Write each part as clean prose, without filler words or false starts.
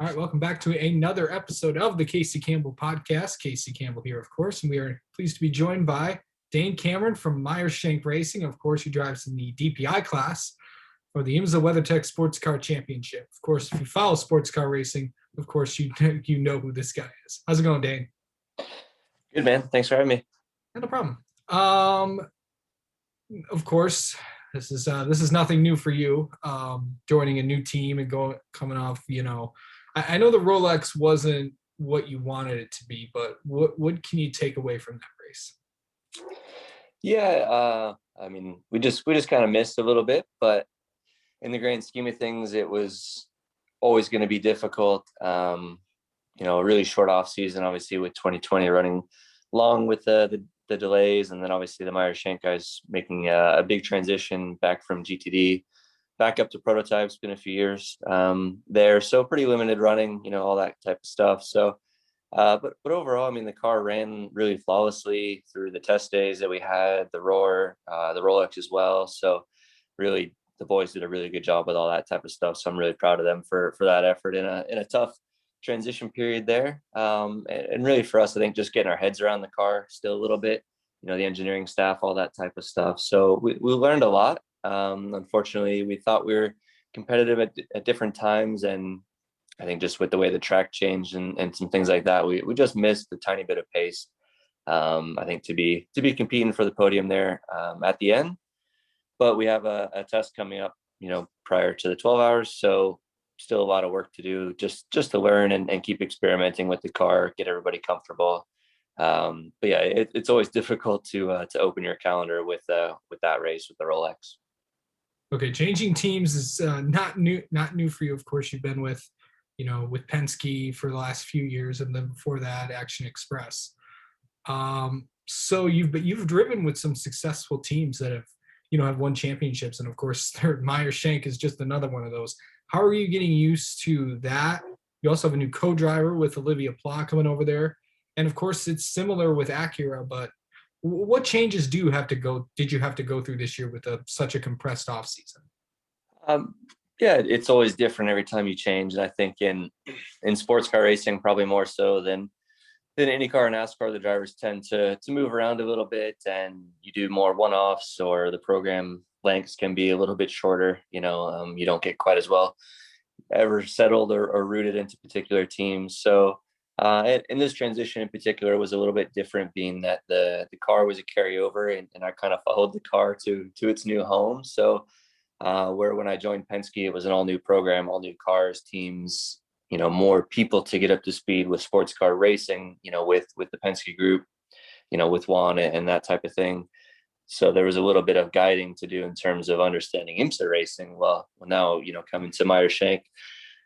All right, welcome back to another episode of the Casey Campbell podcast. Casey Campbell here, of course, and we are pleased to be joined by Dane Cameron from Meyer-Shank Racing, of course, who drives in the DPI class for the IMSA WeatherTech Sports Car Championship. Of course, if you follow sports car racing, of course, you know who this guy is. How's it going, Dane? Good, man. Thanks for having me. No problem. Of course, this is nothing new for you. Joining a new team and coming off, I know the Rolex wasn't what you wanted it to be, but what can you take away from that race? Yeah, we just kind of missed a little bit, but in the grand scheme of things, it was always going to be difficult. A really short off season, obviously with 2020 running long with the delays, and then obviously the Meyer-Shank guys making a big transition back from GTD back up to prototypes. Been a few years there, so pretty limited running, all that type of stuff. So but overall, the car ran really flawlessly through the test days that we had, the Rolex as well. So really the boys did a really good job with all that type of stuff, so I'm really proud of them for that effort in a tough transition period there. And really for us, I think just getting our heads around the car still a little bit, the engineering staff, all that type of stuff. So we learned a lot. Unfortunately, we thought we were competitive at different times, and I think just with the way the track changed and some things like that, we just missed a tiny bit of pace. I think to be competing for the podium there at the end, but we have a test coming up, prior to the 12 hours, so still a lot of work to do, just to learn and keep experimenting with the car, get everybody comfortable. But yeah, it's always difficult to open your calendar with that race with the Rolex. Okay, changing teams is not new for you. Of course, you've been with Penske for the last few years, and then before that, Action Express. So you've driven with some successful teams that have won championships, and of course, Meyer-Shank is just another one of those. How are you getting used to that? You also have a new co-driver with Olivia Pla coming over there, and of course, it's similar with Acura, but what changes did you have to go through this year with such a compressed off season? Yeah, it's always different every time you change. And I think in sports car racing, probably more so than IndyCar and NASCAR, the drivers tend to move around a little bit, and you do more one-offs, or the program lengths can be a little bit shorter. You don't get quite as well ever settled or rooted into particular teams. So in this transition in particular, was a little bit different, being that the car was a carryover, and I kind of followed the car to its new home. So where when I joined Penske, it was an all new program, all new cars, teams, more people to get up to speed with sports car racing, with the Penske group, with Juan and that type of thing. So there was a little bit of guiding to do in terms of understanding IMSA racing. Well, now, coming to Meyer-Shank,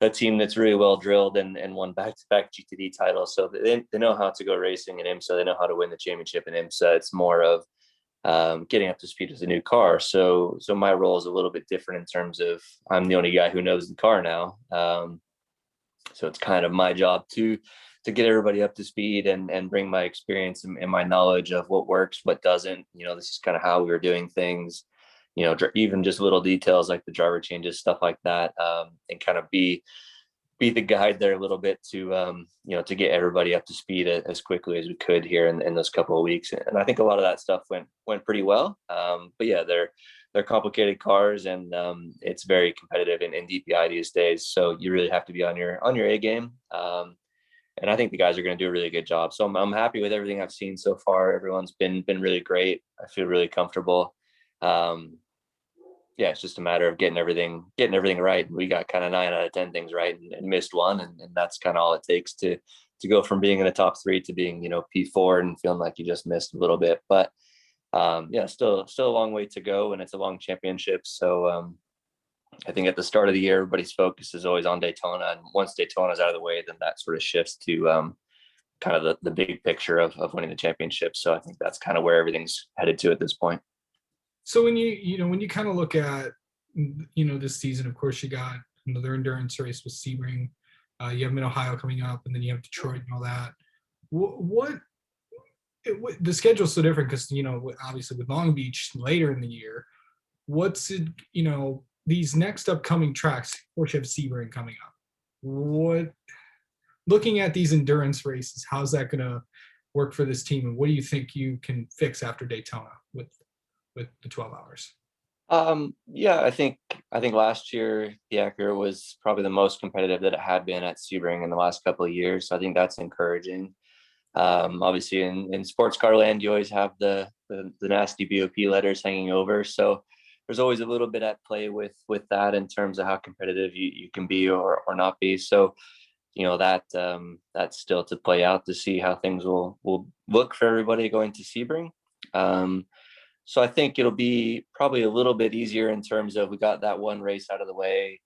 a team that's really well drilled and won back-to-back GTD titles. So they know how to go racing in IMSA. They know how to win the championship in IMSA. It's more of getting up to speed with a new car. So my role is a little bit different in terms of I'm the only guy who knows the car now. So it's kind of my job to get everybody up to speed and bring my experience and my knowledge of what works, what doesn't. This is kind of how we were doing things, even just little details like the driver changes, stuff like that, and kind of be the guide there a little bit to get everybody up to speed as quickly as we could here in those couple of weeks. And I think a lot of that stuff went pretty well. But yeah, they're complicated cars, and it's very competitive in DPI these days. So you really have to be on your A game. And I think the guys are going to do a really good job. So I'm happy with everything I've seen so far. Everyone's been really great. I feel really comfortable. Yeah, it's just a matter of getting everything right. We got kind of 9 out of 10 things right and missed one. And that's kind of all it takes to go from being in the top 3 to being, P4 and feeling like you just missed a little bit. But yeah, still a long way to go, and it's a long championship. So I think at the start of the year, everybody's focus is always on Daytona. And once Daytona is out of the way, then that sort of shifts to kind of the big picture of winning the championship. So I think that's kind of where everything's headed to at this point. So when you kind of look at, this season, of course, you got another endurance race with Sebring. You have Mid-Ohio coming up, and then you have Detroit and all that. The schedule's so different because, obviously with Long Beach later in the year, what's it, these next upcoming tracks, of course you have Sebring coming up. what, looking at these endurance races, how's that going to work for this team, and what do you think you can fix after Daytona with the 12 hours? Yeah, I think last year the Acura was probably the most competitive that it had been at Sebring in the last couple of years. So I think that's encouraging. Obviously, in sports car land, you always have the nasty BOP letters hanging over. So there's always a little bit at play with that in terms of how competitive you can be or not be. So that that's still to play out to see how things will look for everybody going to Sebring. Um, so I think it'll be probably a little bit easier in terms of we got that one race out of the way.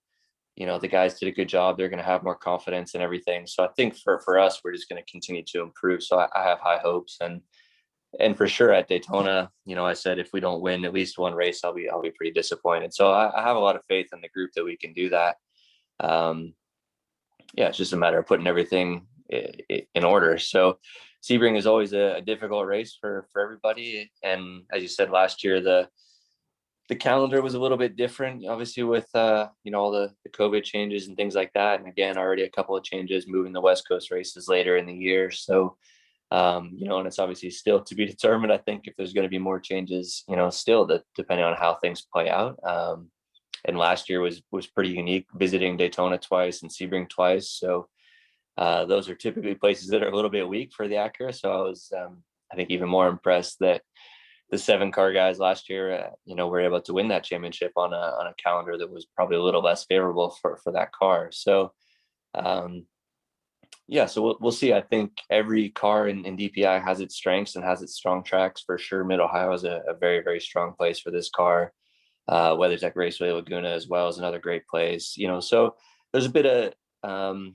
The guys did a good job. They're going to have more confidence and everything. So I think for us, we're just going to continue to improve. So I have high hopes, and for sure at Daytona, I said if we don't win at least one race, I'll be pretty disappointed. So I have a lot of faith in the group that we can do that. Um, yeah, it's just a matter of putting everything in order. So Sebring is always a difficult race for everybody. And as you said, last year, the calendar was a little bit different, obviously with, all the COVID changes and things like that. And again, already a couple of changes moving the West Coast races later in the year. So, and it's obviously still to be determined, I think, if there's going to be more changes, still depending on how things play out. And last year was pretty unique, visiting Daytona twice and Sebring twice. So those are typically places that are a little bit weak for the Acura. So I was, I think, even more impressed that the 7-car guys last year, were able to win that championship on a calendar that was probably a little less favorable for that car. So, yeah, so we'll see. I think every car in DPI has its strengths and has its strong tracks for sure. Mid Ohio is a very, very strong place for this car. WeatherTech Raceway Laguna as well is another great place. So there's a bit of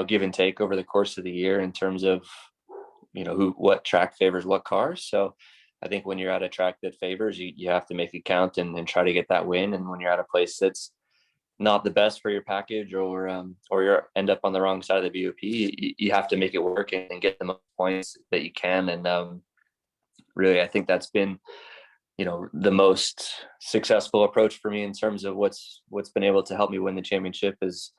give and take over the course of the year in terms of what track favors what car. So I think when you're at a track that favors you have to make it count and try to get that win. And when you're at a place that's not the best for your package or you end up on the wrong side of the BOP, you have to make it work and get the most points that you can. And really, I think that's been the most successful approach for me in terms of what's been able to help me win the championship is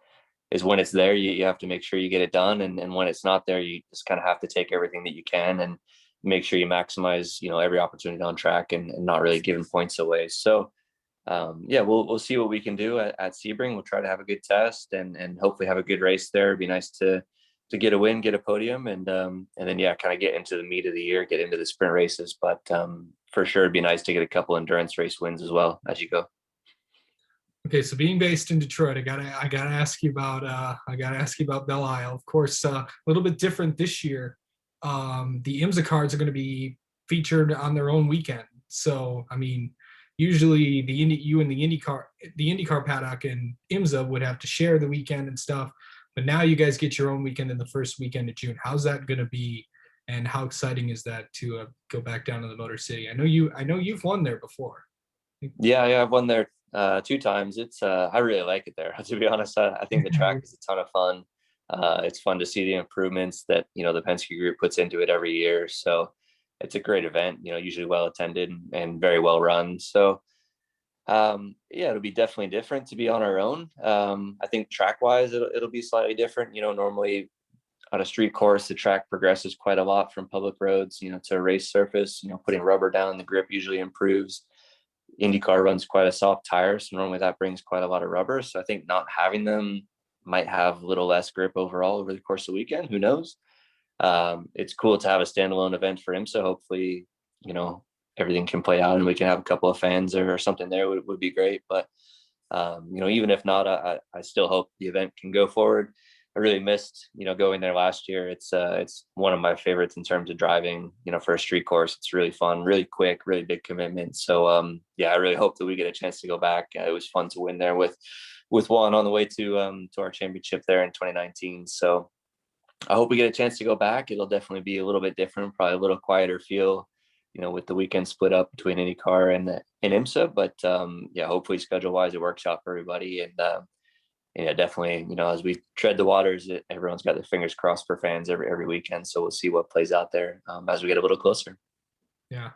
when it's there, you have to make sure you get it done. And when it's not there, you just kind of have to take everything that you can and make sure you maximize, every opportunity on track and not really giving points away. So, yeah, we'll see what we can do at Sebring. We'll try to have a good test and hopefully have a good race there. It'd be nice to get a win, get a podium, and then, yeah, kind of get into the meat of the year, get into the sprint races. But for sure, it'd be nice to get a couple endurance race wins as well as you go. Okay, so being based in Detroit, I gotta ask you about Belle Isle. Of course, a little bit different this year. The IMSA cards are going to be featured on their own weekend. So, I mean, usually the IndyCar paddock and IMSA would have to share the weekend and stuff. But now you guys get your own weekend in the first weekend of June. How's that going to be, and how exciting is that to go back down to the Motor City? I know you've won there before. Yeah, I've won there 2 times. It's I really like it there. To be honest, I think the track is a ton of fun. It's fun to see the improvements that the Penske Group puts into it every year. So it's a great event. Usually well attended and very well run. So yeah, it'll be definitely different to be on our own. I think track wise, it'll be slightly different. Normally on a street course, the track progresses quite a lot from public roads, to a race surface. Putting rubber down, the grip usually improves. IndyCar runs quite a soft tire, so normally that brings quite a lot of rubber. So I think not having them might have a little less grip overall over the course of the weekend. Who knows? It's cool to have a standalone event for IMSA. Hopefully, everything can play out and we can have a couple of fans or something there would be great. But, even if not, I still hope the event can go forward. I really missed, going there last year. It's one of my favorites in terms of driving, for a street course. It's really fun, really quick, really big commitment. So, yeah, I really hope that we get a chance to go back. It was fun to win there with Juan on the way to our championship there in 2019. So I hope we get a chance to go back. It'll definitely be a little bit different, probably a little quieter feel, with the weekend split up between IndyCar and IMSA. But yeah, hopefully schedule wise, it works out for everybody. And yeah, definitely, as we tread the waters, everyone's got their fingers crossed for fans every weekend. So we'll see what plays out there as we get a little closer. Yeah.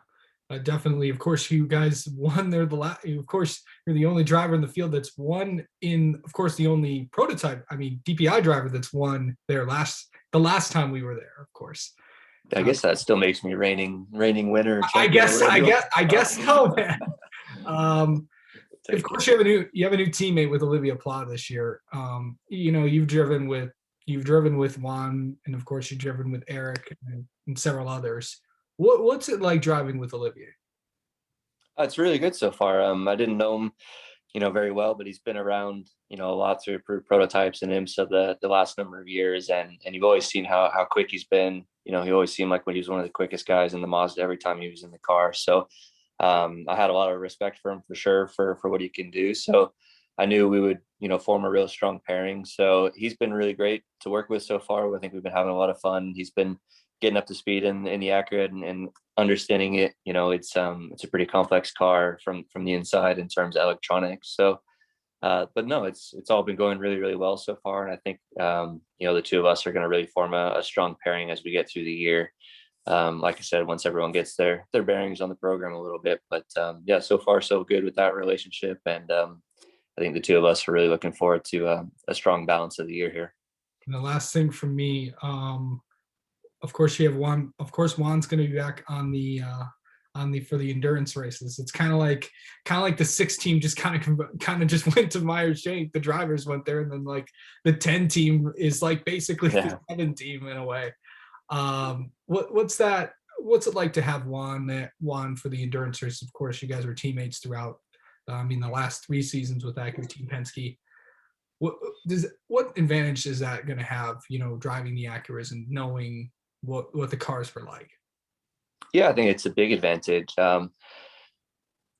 Definitely. Of course, you guys won there. Of course, you're the only driver in the field that's won in, of course, the only prototype, I mean, DPI driver that's won there the last time we were there, of course. I guess that still makes me reigning winner, I champion, or guess, whatever I you guess, want. I guess so, man. Of Take course, it. you have a new teammate with Olivia Pla this year. You've driven with Juan, and of course, you've driven with Eric and several others. What's it like driving with Olivia? It's really good so far. I didn't know him, very well, but he's been around, a lot through prototypes and IMSA the last number of years, and you've always seen how quick he's been. He always seemed like when he was one of the quickest guys in the Mazda every time he was in the car. So I had a lot of respect for him for sure for what he can do. So I knew we would, form a real strong pairing. So he's been really great to work with so far. I think we've been having a lot of fun. He's been getting up to speed in the Acura and understanding it. It's a pretty complex car from the inside in terms of electronics. So, but no, it's all been going really, really well so far. And I think, the two of us are going to really form a strong pairing as we get through the year. Like I said, once everyone gets their bearings on the program a little bit, but yeah, so far so good with that relationship. And I think the two of us are really looking forward to a strong balance of the year here. And the last thing from me, of course, you have Juan. Of course, Juan's going to be back on the for the endurance races. It's kind of like the 6 team just kind of just went to Myers Shank. The drivers went there, and then like the 10 team is like basically the 7 team in a way. What's that? What's it like to have Juan for the endurance race? Of course, you guys were teammates throughout. The last 3 seasons with Acura Team Penske. What advantage is that going to have? Driving the Acuras and knowing what the cars were like. Yeah, I think it's a big advantage.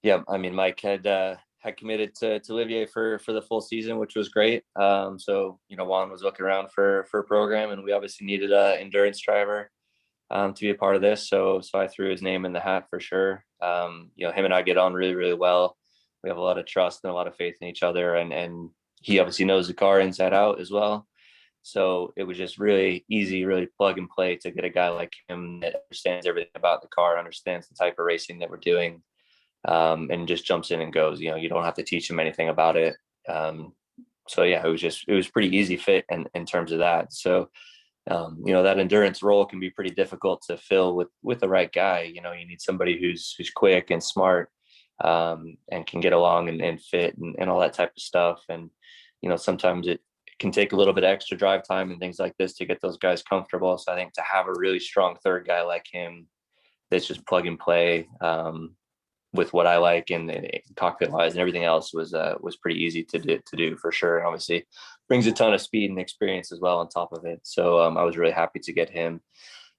Yeah, Mike had committed to Olivier for the full season, which was great. So Juan was looking around for a program, and we obviously needed an endurance driver to be a part of this. So I threw his name in the hat for sure. Him and I get on really, really well. We have a lot of trust and a lot of faith in each other, and he obviously knows the car inside out as well. So it was just really easy, really plug and play to get a guy like him that understands everything about the car, understands the type of racing that we're doing, and just jumps in and goes. You don't have to teach him anything about it. So yeah, it was pretty easy fit in terms of that. So that endurance role can be pretty difficult to fill with the right guy. You need somebody who's quick and smart, and can get along and fit and all that type of stuff. And sometimes it can take a little bit of extra drive time and things like this to get those guys comfortable. So I think to have a really strong third guy like him that's just plug and play with what I like and cockpit wise and everything else was pretty easy to do for sure. And obviously brings a ton of speed and experience as well on top of it. So I was really happy to get him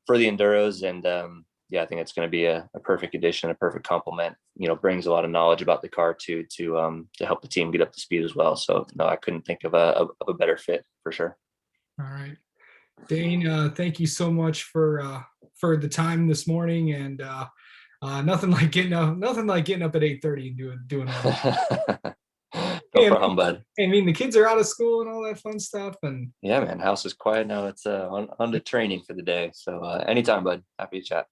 for the enduros. And yeah, I think it's going to be a perfect addition, a perfect complement. Brings a lot of knowledge about the car to help the team get up to speed as well. So no, I couldn't think of a better fit for sure. All right, Dane, thank you so much for the time this morning, and nothing like getting up at 8:30 and doing all. No problem, bud. The kids are out of school and all that fun stuff, and yeah, man, house is quiet now. It's on to training for the day. So anytime, bud. Happy to chat.